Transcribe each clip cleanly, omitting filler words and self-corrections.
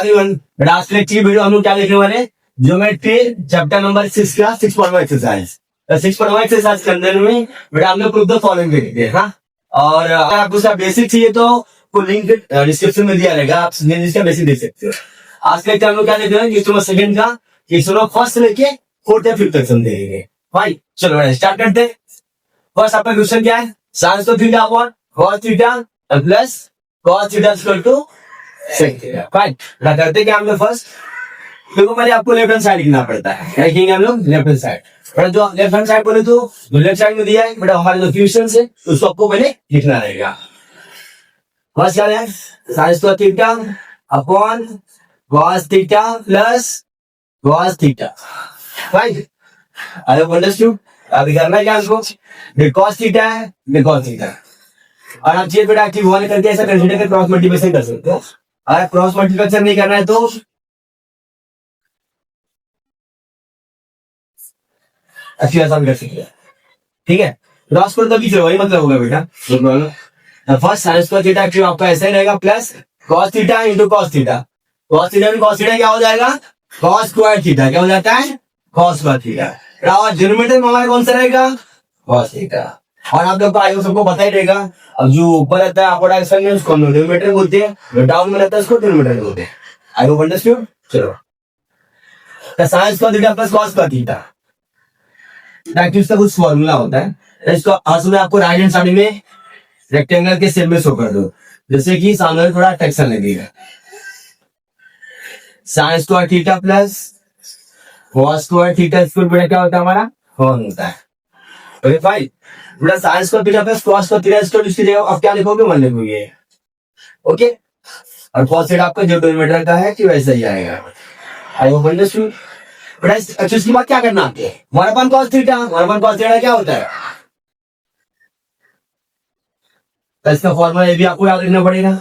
Everyone, आज के की वीडियो हम लोग क्या देखने वाले, ज्योमेट्री चैप्टर नंबर 6 का 6.1 एक्सरसाइज। 6.1 एक्सरसाइज के अंदर में बेटा हम लोग प्रूफ द फॉलोइंग देखते हैं। हाँ, और अगर आपको उसका बेसिक चाहिए तो वो लिंक डिस्क्रिप्शन में दिया रहेगा, आप इसका बेसिक देख सकते हो। आज के हम लोग क्या देखते हैं, क्वेश्चन नंबर सेकंड का, क्वेश्चन नंबर फर्स्ट से लेके फोर्थ या फिफ्थ तक समझेंगे। भाई चलो बेटा स्टार्ट करते हैं। फर्स्ट आपका क्वेश्चन क्या है, sine square theta upon cos theta plus cos theta equal to sec theta. Fine, ना करते क्या हम लोग फर्स्ट, देखो पहले आपको लेफ्ट हैंड साइड लिखना पड़ता है। क्या लिखेंगे हम लोग, लेफ्ट हैंड साइड। बड़ा जो लेफ्ट हैंड साइड बोले तो जो लेफ्ट साइड में दिया है बेटा हमारे जो क्वेश्चन है उसको आपको पहले लिखना रहेगा। फर्स्ट क्या है, sine square theta upon cos theta plus cos theta. Fine, I understood. अभी करना क्या हमको, cos थीटा है, cos थीटा, और आप चीज बेटा एक्टिव होने करके ऐसा कंसीडर कर क्रॉस मल्टीप्लिकेशन कर सकते हो। अगर क्रॉस मल्टीप्लिकेशन नहीं करना है तो अच्छी आसान कर सकते हैं। ठीक है, क्रॉस कर तभी वही मतलब होगा बेटा, no problem. First sine square theta actually आपका ऐसा ही रहेगा, plus cos theta into cos theta. cos theta में cos थीटा क्या हो जाएगा, cos स्क्वायर थीटा। क्या हो जाता है, cos स्क्वायर थीटा। और डिनोमिनेटर में हमारा कौन सा रहेगा, cos थीटा। और आप लोग को आयु सबको पता ही रहेगा, अब जो ऊपर रहता है अपर एक्शन में उसको डिनोमिनेटर बोलते हैं, जो डाउन में रहता है उसको डिनोमिनेटर बोलते हैं। I hope understood. चलो, sine square theta plus cos square theta, इसका कुछ फॉर्मूला होता है। इसको आज में आपको राइट हैंड साइड में रेक्टेंगल के शेप में शो कर दो, जैसे कि सामने थोड़ा टेक्सचर लगेगा। Sine square theta plus cos square theta square बेटा क्या होता है हमारा, वन होता है। ओके फाइन, बेटा sine square theta plus cos square theta square इसकी जगह आप क्या लिखोगे, वन लिखोगे। ओके, और cos थीटा आपका जो डिनोमिनेटर का है कि वैसा ही आएगा। आई होप अंडरस्टूड। बेटा अच्छा इसके बाद क्या करना आते हैं, 1 cos थीटा। 1 cos थीटा क्या होता है, तो इसका फॉर्मूला ये भी आपको याद रखना पड़ेगा।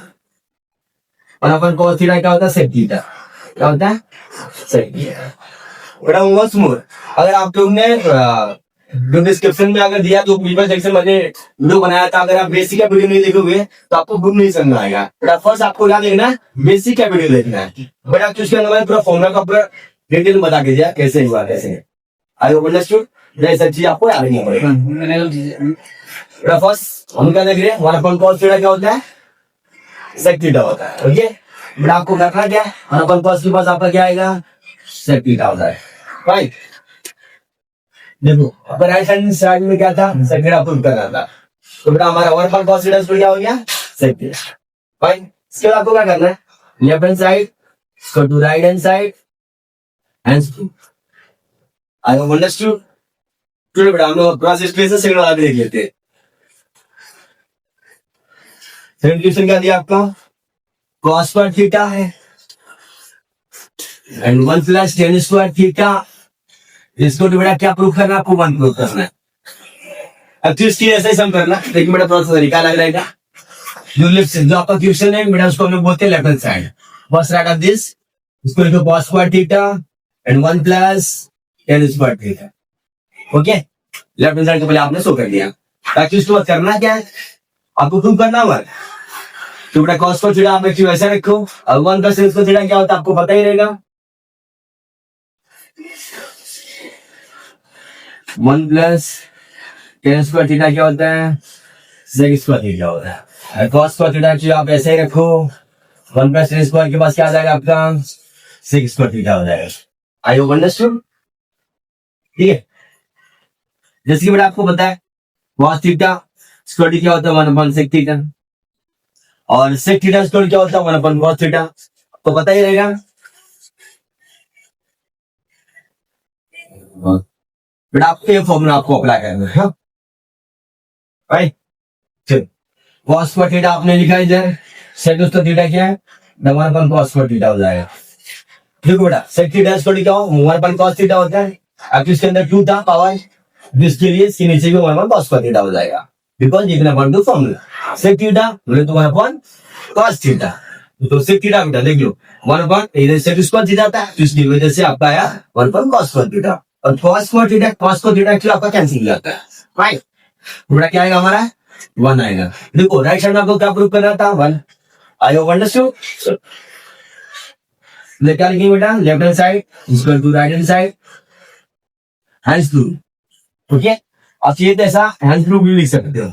1 cos थीटा क्या होता है, सेक थीटा। क्या होता है, सेक थीटा। बेटा वंस मोर, अगर आप लोग ने जो डिस्क्रिप्शन में अगर दिया तो वीडियो सेक्शन मैंने वीडियो बनाया था, अगर आप बेसिक का वीडियो नहीं देखोगे तो आपको बुक नहीं समझ आएगा। बेटा फर्स्ट आपको क्या देखना है, बेसिक का वीडियो देखना है। बेटा उसके अंदर पूरा फॉर्मूला का पूरा डिटेल में बता के दिया कैसे हुआ कैसे। आई होप अंडरस्टूड। जैसा चीज आपको याद नहीं पड़ेगा। फर्स्ट हम क्या देख रहे हैं, 1 cos थीटा क्या होता है, सेक थीटा होता है। ओके, बेटा आपको रखना क्या है, 1 cos के पास आपका क्या आएगा, सेक थीटा होता है। राइट, देखो राइट हैंड साइड में क्या था, सेक थीटा प्रूव करना था, तो बेटा हमारा 1 cos थीटा क्या हो गया, सेक थीटा। फाइन, इसके बाद आपको क्या करना है, left hand side go to right hand side and I have understood। चलो बेटा हम लोग प्रोसेस पे से सेकंड वाला भी देख लेते हैं। सेकंड क्वेश्चन क्या दिया आपका, cos स्क्वायर थीटा है and 1 plus tan square theta. इसको तो बेटा क्या प्रूफ करना है, आपको 1 प्रूफ करना है। अब तो इसकी ऐसा ही सम करना, लेकिन बेटा प्रोसेस तरीका लग रहेगा। जो लेफ्ट जो आपका क्वेश्चन है बेटा उसको हम लोग बोलते हैं left hand side. First right of this, इसको लिखो cos square theta and 1 plus tan square theta. Okay, left hand side को पहले आपने शो कर दिया, ताकि उसके बाद करना क्या है, आपको प्रूव करना हुआ। तो बेटा cos स्क्वायर थीटा आप वैसे रखो, और 1 प्लस tan स्क्वायर थीटा क्या होता है आपको पता ही रहेगा। 1 प्लस tan स्क्वायर थीटा क्या होता है, sec स्क्वायर थीटा होता है। cos स्क्वायर थीटा आप ऐसे ही रखो, 1 प्लस tan स्क्वायर के पास क्या आ जाएगा आपका, sec स्क्वायर थीटा हो जाएगा। आई होप अंडरस्टूड। ठीक है, जैसे कि बेटा आपको पता है cos थीटा स्क्वायर क्या होता है, 1 sec थीटा, और sec थीटा स्क्वायर क्या होता है, 1 cos थीटा। तो पता ही रहेगा। बेटा आपको ये फॉर्मूला आपको अप्लाई करना है। राइट, चलो cos स्क्वायर थीटा आपने लिखा इधर, sec स्क्वायर थीटा क्या है, 1 cos स्क्वायर थीटा हो जाएगा। देखो बेटा sec थीटा स्क्वायर क्या हो, 1 cos थीटा होता है। अब इसके अंदर 2 था पावर, जिसके लिए इसके नीचे भी 1 cos स्क्वायर थीटा हो जाएगा, बिकॉज इतना one two formula sec theta बोले तो 1 cos थीटा। तो sec थीटा बेटा देख लो 1 इधर sec स्क्वायर थीटा था, तो इसकी वजह से आपका आया 1 cos स्क्वायर थीटा, और cos स्क्वायर थीटा एक्चुअली आपका कैंसिल हो जाता है। राइट, बेटा क्या आएगा हमारा, 1 आएगा। देखो राइट साइड में आपको क्या प्रूव करना था, 1। I hope understood. क्या लिखेंगे बेटा, left hand side equal to right hand side hands through. Okay, अब चाहिए तो ऐसा हैंड थ्रू भी लिख सकते हो।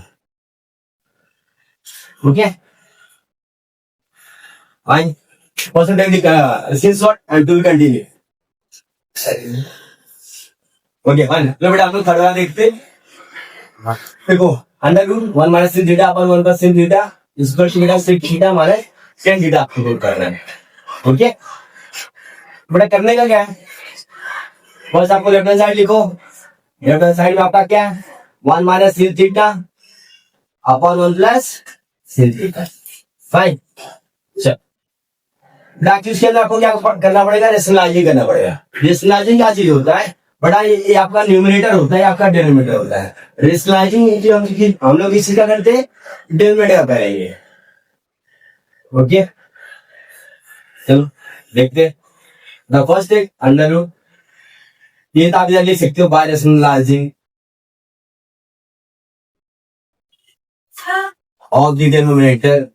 Okay fine, percentage screenshot and to continue. Okay fine, लो बेटा आप लोग थर्ड वाला देखते हैं। देखो under root 1 minus sin theta upon 1 plus sin theta equal to बेटा sec theta minus tan theta आपको रूट करना है। ओके बेटा करने का क्या है, बस आपको लेफ्ट हैंड साइड लिखो, लेफ्ट हैंड साइड में आपका क्या है 1 minus sin theta upon 1 plus sin theta. Fine, चल इसके अंदर आपको क्या करना पड़ेगा, रेशनलाइजिंग करना पड़ेगा। रेशनलाइजिंग क्या चीज होता है बड़ा, ये आपका न्यूमरेटर होता है, आपका डिनोमिनेटर होता है। रेशनलाइजिंग हम लोग इसी का करते हैं, डिनोमिनेटर करेंगे। ओके चलो देखते, द फर्स्ट एक अंडर रूट, ये तो आप इधर लिख सकते हो by rationalising of the denominator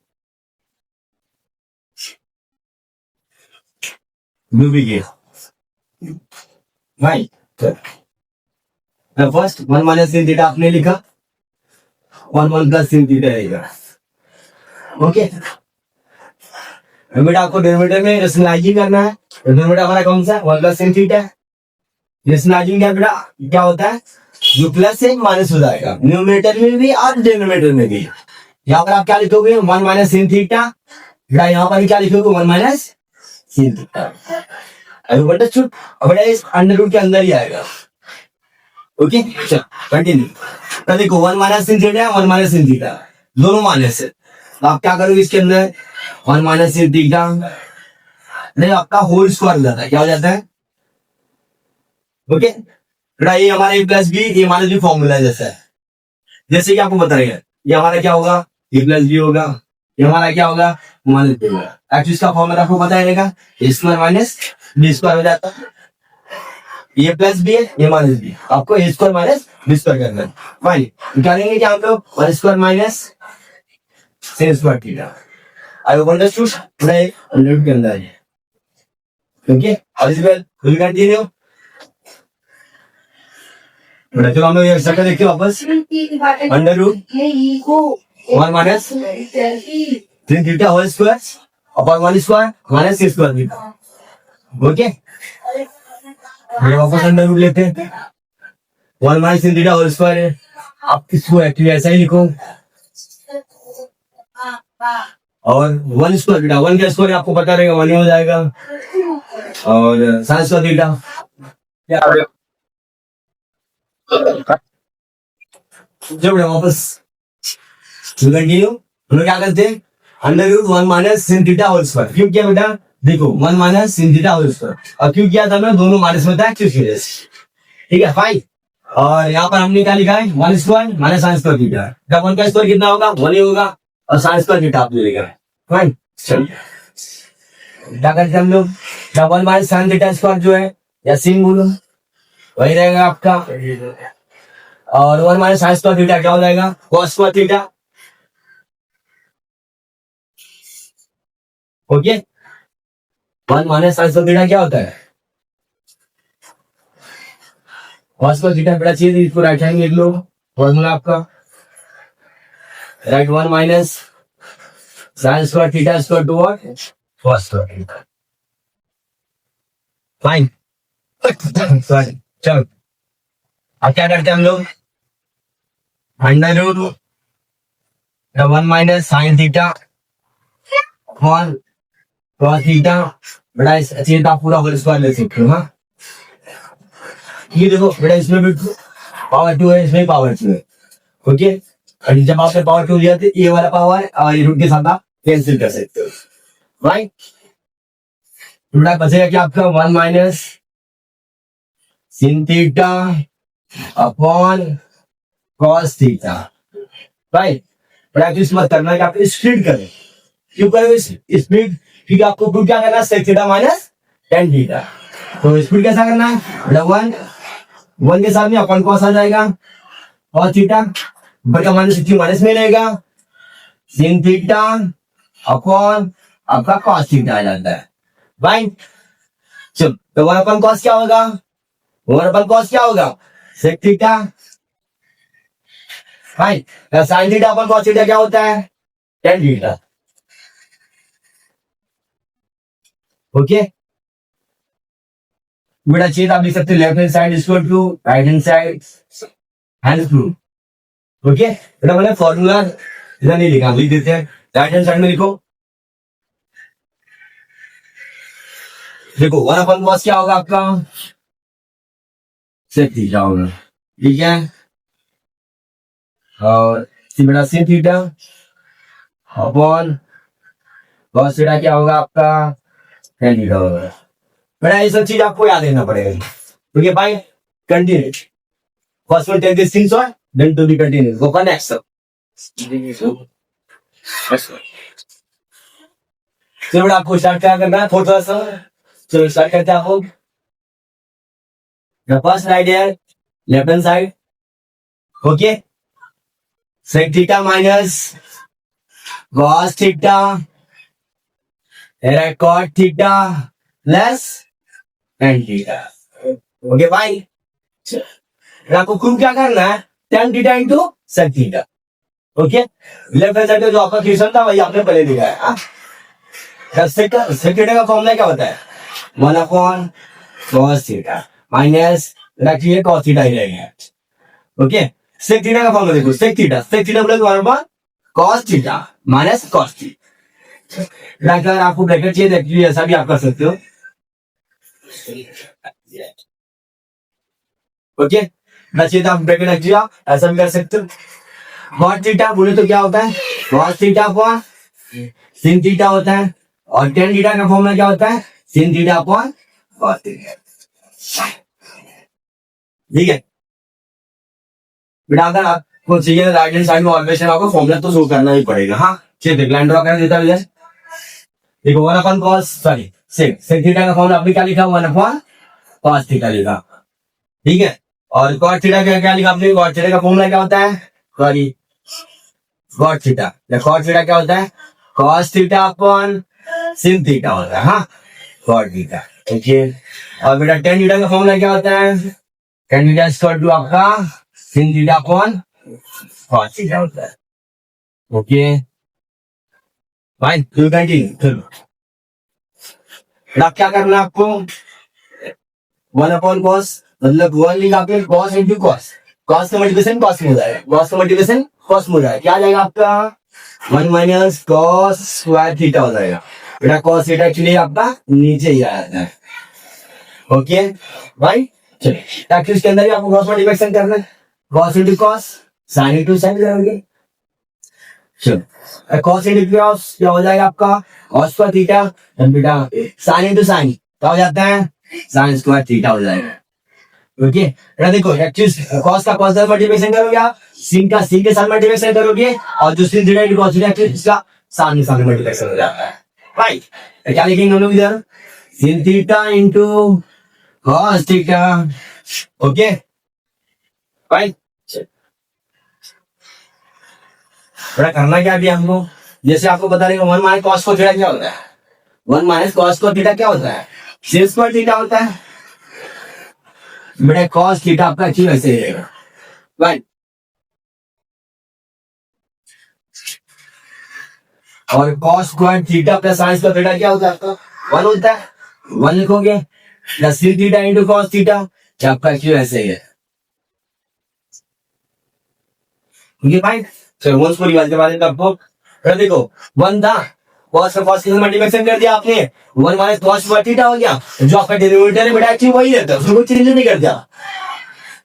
भाई। फर्स्ट 1 माइनस sin थीटा आपने लिखा, 1 प्लस sin थीटा रहेगा। ओके बेटा आपको डिनोमिनेटर में रेशनलाइजिंग करना है, डिनोमिनेटर हमारा कौन सा 1 प्लस sin थीटा। रेशनलाइजिंग क्या बेटा, क्या होता है जो प्लस से माइनस हो जाएगा न्यूमरेटर में भी और डिनोमिनेटर में भी। यहाँ पर आप क्या लिखोगे 1 माइनस sin थीटा, बेटा यहाँ पर क्या लिखोगे 1 माइनस sin थीटा। बेटा इस अंडर रूट के अंदर ही आएगा। ओके चल कंटिन्यू, तो देखो 1 minus sin theta 1 minus sin theta दोनों माइनस है, तो आप क्या करोगे इसके अंदर 1 माइनस sin थीटा नहीं आपका होल स्क्वायर हो जाता है, क्या हो जाता है। ओके बेटा ये हमारा ए प्लस बी ये माइनस बी फॉर्मूला जैसा है, जैसे कि आपको बताएगा ये हमारा क्या होगा ए प्लस बी होगा, ये हमारा क्या होगा माइनस बी होगा। एक्चुअली इसका फॉर्मूला आपको पता रहेगा ए स्क्वायर माइनस बी स्क्वायर हो जाता है, ये प्लस बी है ये माइनस बी, आपको ए स्क्वायर माइनस बी स्क्वायर करना है। फाइन, निकालेंगे क्या हम लोग 1 square minus sin square theta. आई होप अंडरस्टूड, पूरा एक अंडर के अंदर है। ओके अब इस बार फुल कंटिन्यू बेटा, चलो हम लोग ये एक्स्ट्रा देखते हैं वापस, under root 1 minus sin theta whole square upon 1 square minus c square theta. Okay ये वापस अंडर रूट लेते हैं, 1 minus sin theta whole square है, आप इसको एक्चुअली ऐसा ही लिखो और 1 स्क्वायर थीटा 1 का स्क्वायर आपको पता रहेगा 1 हो जाएगा और sin स्क्वायर थीटा क्या जब वापस कंटिन्यू हम लोग क्या करते हैं under root 1 minus sin theta whole square. क्यों किया बेटा, देखो 1 minus sin theta whole square, और क्यों किया था मैं दोनों माइनस में था एक्चुअली, ठीक है फाइन। और यहाँ पर हमने क्या लिखा है 1 square minus sin square theta, जब 1 का स्क्वायर कितना होगा 1 ही होगा और sin स्क्वायर थीटा आपने लिखा है। फाइन चलिए क्या करते हम लोग, जब 1 माइनस sin थीटा स्क्वायर जो है या sin बोलो वही रहेगा आपका, और 1 माइनस sin स्क्वायर थीटा क्या हो जाएगा cos square theta. Okay 1 minus sin square theta क्या होता है cos स्क्वायर थीटा। बेटा चाहिए इसको राइट हैंड लिख लो, फॉर्मूला आपका right 1 minus sin square theta square to what cos square theta. Fine sorry चलो अब क्या करते हैं हम लोग under root 1 minus sin theta upon cos theta. बेटा चाहिए तो पूरा होल स्क्वायर ले सकते हो। हाँ ये देखो बेटा इसमें भी पावर 2 है इसमें पावर 2 है। ओके और जब आपने पावर 2 लिया तो ये वाला पावर और ये रूट के साथ आप कैंसिल कर सकते हो। राइट बेटा बचेगा क्या आपका 1 minus sin theta upon cos theta. Right बड़ा चीज मत करना कि आप स्प्लिट करें, क्यों करें स्प्लिट, क्योंकि आपको प्रूव क्या करना है sec theta minus tan theta. तो स्प्लिट कैसा करना है बेटा 1 के साथ में अपॉन cos आ जाएगा cos थीटा बटा माइनस माइनस में रहेगा sin थीटा अपॉन आपका cos थीटा आ जाता है। राइट चलो तो 1/cos क्या होगा? 1/cos क्या होगा? sec theta. Fine. sin theta upon cos theta क्या होता है? tan theta. ओके बेटा चेत आप लिख सकते हो left hand side equal to right hand side hand proof. Okay बेटा मैंने फॉर्मूला इधर नहीं लिखा, लिख देते हैं राइट हैंड साइड में लिखो। देखो 1/cos क्या होगा आपका? sec थीटा होगा, ठीक है। और बेटा sin theta upon cos theta क्या होगा आपका? tan थीटा होगा। बेटा ये सब चीज आपको याद रहना पड़ेगा। ठीक है भाई, continue. First one take this things और then to be continue go for next. चलो बेटा आपको स्टार्ट क्या करना है? थोड़ा सा चलो स्टार्ट करते हैं आप लोग। फर्स्ट राइट है left hand side. Okay sec theta minus cos theta cot theta plus tan theta. Okay भाई, आपको प्रूव क्या करना है? tan theta into sec theta. Okay left hand side का जो आपका क्वेश्चन था वही आपने पहले दिखा है। sec थीटा का फॉर्मूला क्या होता है? 1/cos थीटा माइनस रखिए cos थीटा ही रहेगा। ओके sec थीटा का फॉर्मूला देखो, sec थीटा बोले 1/cos theta minus cos theta. अगर आपको ब्रैकेट चाहिए एक्चुअली ऐसा भी आप कर सकते हो। ओके चाहिए तो आप ब्रैकेट रख दिया, ऐसा भी कर सकते हो। cos थीटा बोले तो क्या होता है? cos theta upon sin theta होता है। और tan थीटा का फॉर्मूला क्या होता है? sin theta upon cos theta. ठीक है बेटा, अगर आपको चाहिए राइट हैंड साइड में ऑलवेज आपको फॉर्मूला तो शो करना ही पड़ेगा। हाँ चलिए लाइन ड्रॉ कर देता हूं। देखो 1/cos सॉरी sec थीटा का फॉर्मूला आपने क्या लिखा? 1/cos थीटा लिखा, ठीक है। और cot थीटा का क्या लिखा आपने? cot थीटा का फॉर्मूला क्या होता है? सॉरी cot थीटा क्या होता है? cos theta upon sin theta होता है। हाँ cot थीटा। ओके और बेटा tan थीटा का फॉर्मूला क्या होता है? tan थीटा इक्वल टू आपका sin theta upon cos theta होता है। Okay fine, to continue. बेटा क्या करना है आपको? 1/cos मतलब 1 लिखा के cos इंटू cos, cos का मल्टीप्लिकेशन cos में हो जाएगा, cos का मल्टीप्लिकेशन cos में हो जाएगा। क्या आ जाएगा आपका? 1 माइनस cos स्क्वायर थीटा हो जाएगा। बेटा cos थीटा एक्चुअली आपका नीचे ही आ जाता है। ओके भाई चलिए एक्चुअली इसके अंदर भी आपको क्रॉस मल्टीप्लिकेशन करना है। cos into cos sin into sin करोगे। चलो cos इंटू cos क्या हो जाएगा आपका? cos square theta. बेटा sin इंटू sin क्या हो जाता है? sin स्क्वायर थीटा हो जाएगा। ओके देखो एक्चुअली cos का cos मल्टीप्लिकेशन करोगे आप, sin का sin के साथ मल्टीप्लिकेशन करोगे, और जो sin theta into cos theta इसका sin के साथ मल्टीप्लिकेशन हो जाता है। राइट क्या लिखेंगे हम लोग इधर? sin theta into cos theta. Okay right बड़ा करना क्या अभी हमको? जैसे आपको बता रहे 1 माइनस cos को थीटा क्या होता है? 1 माइनस cos को थीटा क्या होता है? sin स्क्वायर थीटा होता है। बेटा cos थीटा आपका क्यों ऐसे रहेगा? राइट और cos square theta plus sin square theta क्या होता है आपका? 1 होता है। 1 लिखोगे plus sin theta into cos theta, आपका क्यों ऐसे ही है। ठीक है भाई चलो वन पूरी बात के बारे में आपको देखो 1 था, cos का cos के साथ मल्टीप्लिकेशन कर दिया आपने, 1 माइनस cos स्क्वायर थीटा हो गया। जो आपका डेरिवेटिव है बेटा एक्चुअली वही रहता है, उसमें कोई चेंज नहीं कर दिया।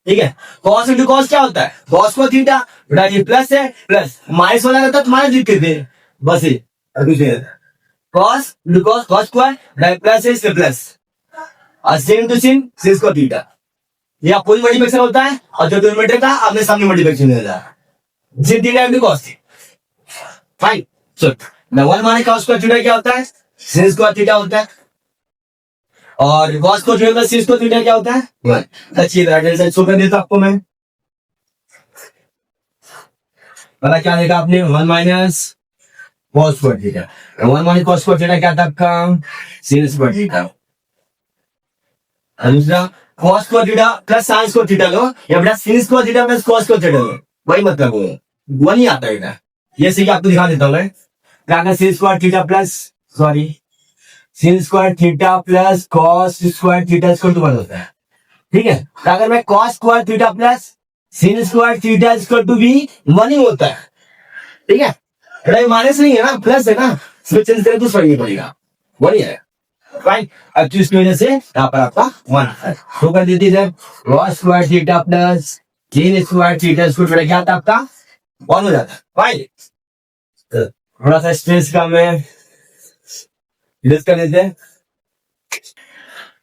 ठीक है cos इंटू cos क्या होता है? cos को थीटा बेटा ये प्लस है, प्लस माइनस वाला रहता है तो माइनस लिख देते बस ये कुछ नहीं रहता। cos into cos cos square plus है इससे प्लस, और sin इंटू sin sin को थीटा। ये आप पूरी मल्टीप्लिकेशन होता है, और जो डेरिवेटिव था आपने सामने मल्टीप्लिकेशन होता है sin theta into cos theta. Fine so 1 minus cos square theta क्या होता है? sin स्क्वायर थीटा होता है, और cos को थीटा sin को थीटा क्या होता है? 1। अच्छी तरह शो कर देता आपको मैं। पता क्या देखा आपने? 1 minus cos square theta. 1 minus cos square theta क्या था आपका? sin square theta. और दूसरा cos square theta plus sine square theta लो, या बेटा sin square theta plus cos square theta लो, वही मतलब वही आता है बेटा। ये सही आपको दिखा देता हूँ मैं। क्या sin square theta plus sorry sin square theta plus cos square theta equal to 1 होता है, ठीक है। तो अगर मैं cos square theta plus sin square theta equal to भी 1 ही होता है, ठीक है। बेटा ये माइनस नहीं है ना, प्लस है ना, इसमें चेंज करें तो फर्क नहीं पड़ेगा, 1 ही है, राइट। अब तो इसकी वजह से यहाँ पर आपका 1 है। तो कर देती है cos square theta plus sin square theta equal to क्या आता है आपका 1 हो जाता है, राइट। थोड़ा सा स्पेस का मैं सीरीज कर देते हैं।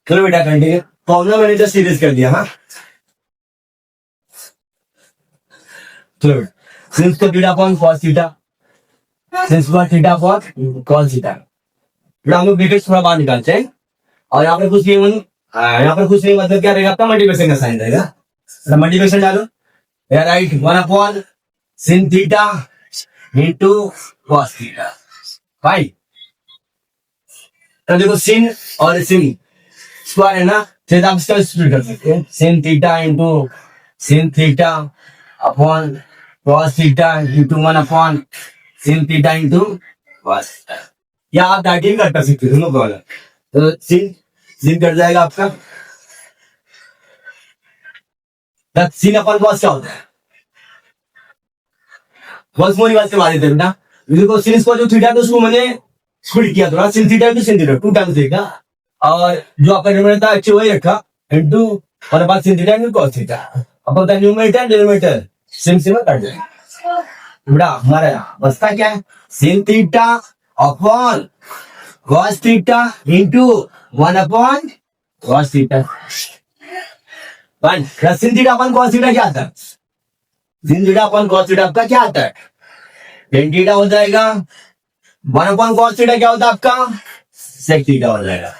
चलो बेटा कंटिन्यू, फॉर्मूला मैंने तो सीरीज कर दिया। हाँ चलो बेटा, sin square theta upon cos theta, sin square theta upon cos theta. बेटा हम लोग ब्रैकेट थोड़ा बाहर निकालते हैं, और यहाँ पर कुछ नहीं यहाँ पर कुछ नहीं, मतलब क्या रहेगा आपका मल्टीप्लिकेशन का साइन रहेगा। मल्टीप्लिकेशन डालो, right, 1 upon sin theta into cos theta, fine. तो देखो sin और sin स्क्वायर है ना, तो आप इसका स्प्लिट कर सकते हैं, sin theta into sin theta upon cos theta into 1 upon sin theta into cos theta, या आप डायरेक्टली कट कर सकते हो, नो प्रॉब्लम। तो sin कट जाएगा आपका, sin अपॉन cos क्या होता है, बस मोरी बात करवा देते हैं बेटा। देखो sin स्क्वायर जो थीटा था उसको मैंने स्प्लिट किया थोड़ा, sin theta into sin theta 2 times देगा, और जो आपका डिनोमिनेटर था एक्चुअली वही रखा इंटू और बाद sin theta into cos theta. अब होता है numerator denominator same same cut जाएगा बेटा। हमारा बचता क्या है, sin theta upon cos theta into 1 upon cos theta, fine. sin theta upon cos theta क्या आता है, sin theta upon cos theta आपका क्या आता है, tan थीटा हो जाएगा। 1 अपॉन cos थीटा क्या होता है आपका, sec थीटा हो जाएगा।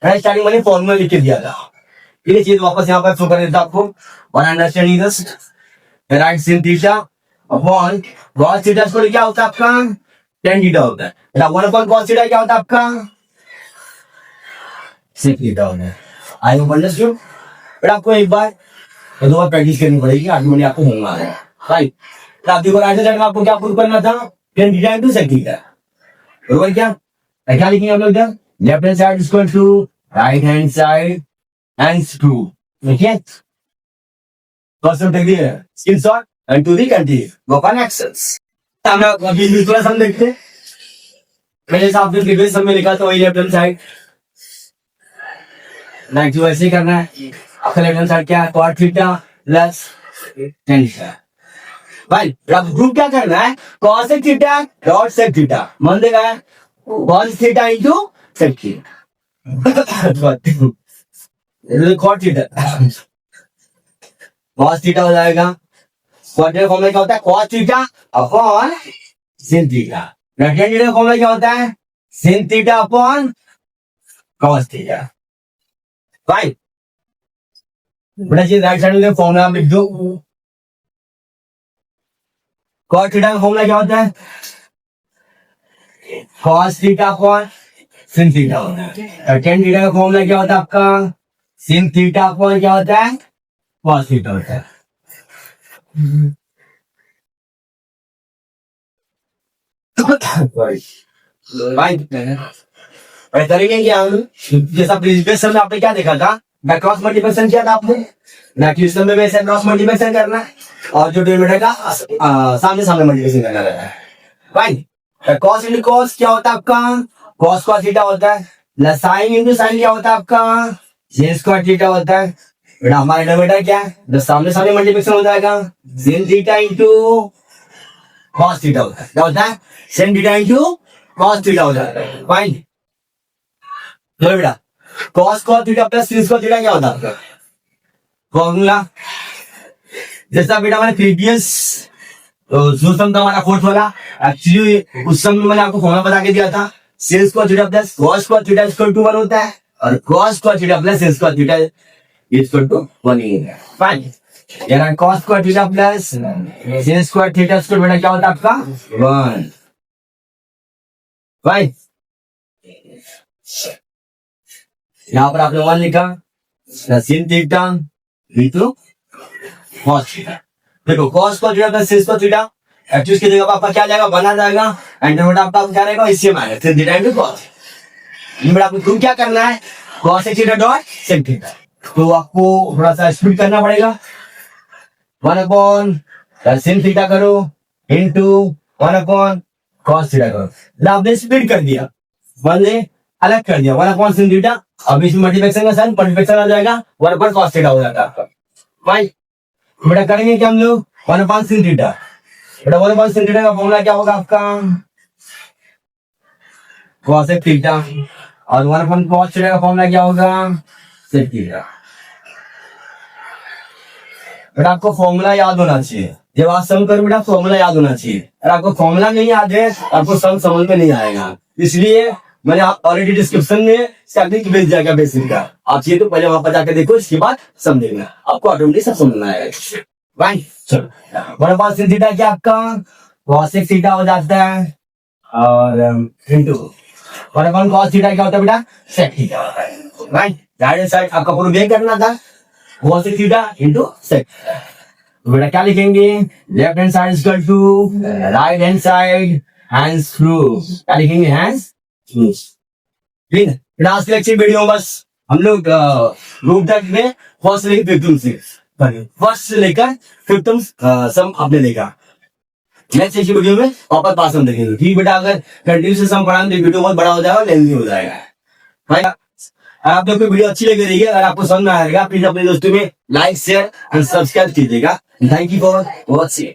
स्टार्टिंग मैंने फॉर्मूला लिख के दिया था, ये चीज वापस यहाँ पर शो कर देता आपको, और understanding this, right. sin theta upon cos theta को क्या होता है आपका tan थीटा होता है। 1 अपॉन cos थीटा क्या होता है आपका sec थीटा होता है। आई होप अंडरस्टूड। बट आपको एक बार दो बार प्रैक्टिस करनी पड़ेगी, आज मैंने आपको होगा, राइट। तो आप देखो राइट साइड में आपको क्या प्रूव करना था, tan theta into sec theta, बरोबर। क्या लिखेंगे हम लोग इधर, left hand side equal to right hand side and true, देखिए टेक दिए screenshot and to the continue work on actions. हम लोग अभी दूसरा सम देखते हैं। मैंने हिसाब से प्रीवियस सम में लिखा था वही लेफ्ट हैंड साइड, लाइक जो ऐसे ही करना है। आपका लेफ्ट हैंड साइड क्या है, cot theta plus tan theta, भाई अब ग्रुप क्या करना है, cos theta dot sec theta, मान देगा cos theta into sec theta, cot theta cos theta हो जाएगा। क्वाड्रेटिक फॉर्मूला क्या होता है, cos theta upon sin theta. Rectangular का फॉर्मूला क्या होता है, sin theta upon cos theta, fine. बेटा जी राइट साइड में फॉर्मूला आप लिख दो, cos थीटा का फॉर्मूला क्या होता है, cos theta upon sin theta होता है। tan थीटा का फॉर्मूला क्या होता है आपका, sin थीटा अपॉन क्या होता है, cos थीटा होता है। तरीके क्या जैसा प्रीवियस में आपने क्या देखा था, मैं क्रॉस मल्टीप्लिकेशन किया था आपने, नेक्स्ट में वैसे क्रॉस मल्टीप्लिकेशन करना है, और जो डिनोमिनेटर का सामने सामने मल्टीप्लिकेशन करना रहता है, फाइन। cos इंटू cos क्या होता है आपका, cos cos थीटा होता है, प्लस sin इंटू sin क्या होता है आपका, sin स्क्वायर थीटा होता है। बेटा हमारा डिनोमिनेटर क्या है, जो सामने सामने मल्टीप्लिकेशन हो जाएगा, sin theta into cos theta होता है, क्या होता है, sin theta into cos theta हो जाता है, फाइन। चलो बेटा cos cos theta plus sin cos theta क्या होता है फॉर्मूला, जैसा बेटा मैंने प्रीवियस जो सम था हमारा फोर्थ वाला, एक्चुअली उस सम में मैंने आपको फॉर्मूला बता के दिया था, sin cos theta plus cos cos theta equal to 1 होता है, और cos cos theta plus sin cos theta equal to 1 ही है, फाइन। यानी cos square theta plus sin square theta square बेटा क्या होता है आपका 1, फाइन। यहाँ पर आपने 1 लिखा, sin theta into cos theta. देखो cos को थीटा प्लस sin को थीटा, एक्चुअली की जगह पर आपका क्या जाएगा, बना जाएगा, एंड बेटा आपका क्या रहेगा, इससे minus sin theta into cos। बेटा आपको प्रूव क्या करना है, cos theta dot sin theta. तो आपको थोड़ा सा स्प्लिट करना पड़ेगा, 1 अपॉन sin थीटा करो इंटू 1 अपॉन cos थीटा करो। मतलब आपने स्प्लिट कर दिया, वन ने अलग कर दिया, 1 अपॉन sin थीटा। अब इसमें मल्टीप्लिकेशन का साइन मल्टीप्लिकेशन आ जाएगा, 1 अपॉन cos थीटा हो जाता है आपका। फाइन, बेटा करेंगे क्या हम लोग, 1 अपॉन sin थीटा। बेटा 1 अपॉन sin थीटा का फॉर्मूला क्या होगा आपका, cos थीटा, और 1 अपॉन cos थीटा का फॉर्मूला क्या होगा, sec थीटा। बेटा आपको फॉर्मूला याद होना चाहिए, जब आप सम करो बेटा फॉर्मूला याद होना चाहिए। अगर आपको फॉर्मूला नहीं याद है आपको सम समझ में नहीं आएगा, इसलिए मैंने आप ऑलरेडी डिस्क्रिप्शन में स्टैटिक भेज दिया गया बेसिक का, आप चाहिए तो पहले वहां पर जाकर देखो, इसके बाद समझेगा, आपको ऑटोमेटिक सब समझ में आएगा। फाइन, चलो 1 अपॉन sin थीटा क्या आपका cos थीटा हो जाता है, और इंटू 1 अपॉन cos थीटा क्या होता है बेटा, sec थीटा होता है। फाइन, राइट साइड आपका पूरा बेक करना था, cos थीटा इंटू sec। तो बेटा क्या लिखेंगे, left hand side equal to right hand side hands through, क्या लिखेंगे, हैंड्स थ्रू। ठीक है, फिर आज के लेक्चर वीडियो में बस हम लोग रूप तक में फर्स्ट से लेकर फिफ्थ से, फर्स्ट से लेकर फिफ्थ सम आपने देखा। नेक्स्ट इस वीडियो में वापस पास हम देखेंगे। ठीक बेटा, अगर कंटिन्यू से सम पढ़ाएं तो वीडियो बहुत बड़ा हो जाएगा, लेंथी हो जाएगा। भाई आप लोग को वीडियो अच्छी लगी रही है, अगर आपको समझ में आएगा प्लीज अपने दोस्तों में लाइक शेयर एंड सब्सक्राइब कीजिएगा। Thank you for watching.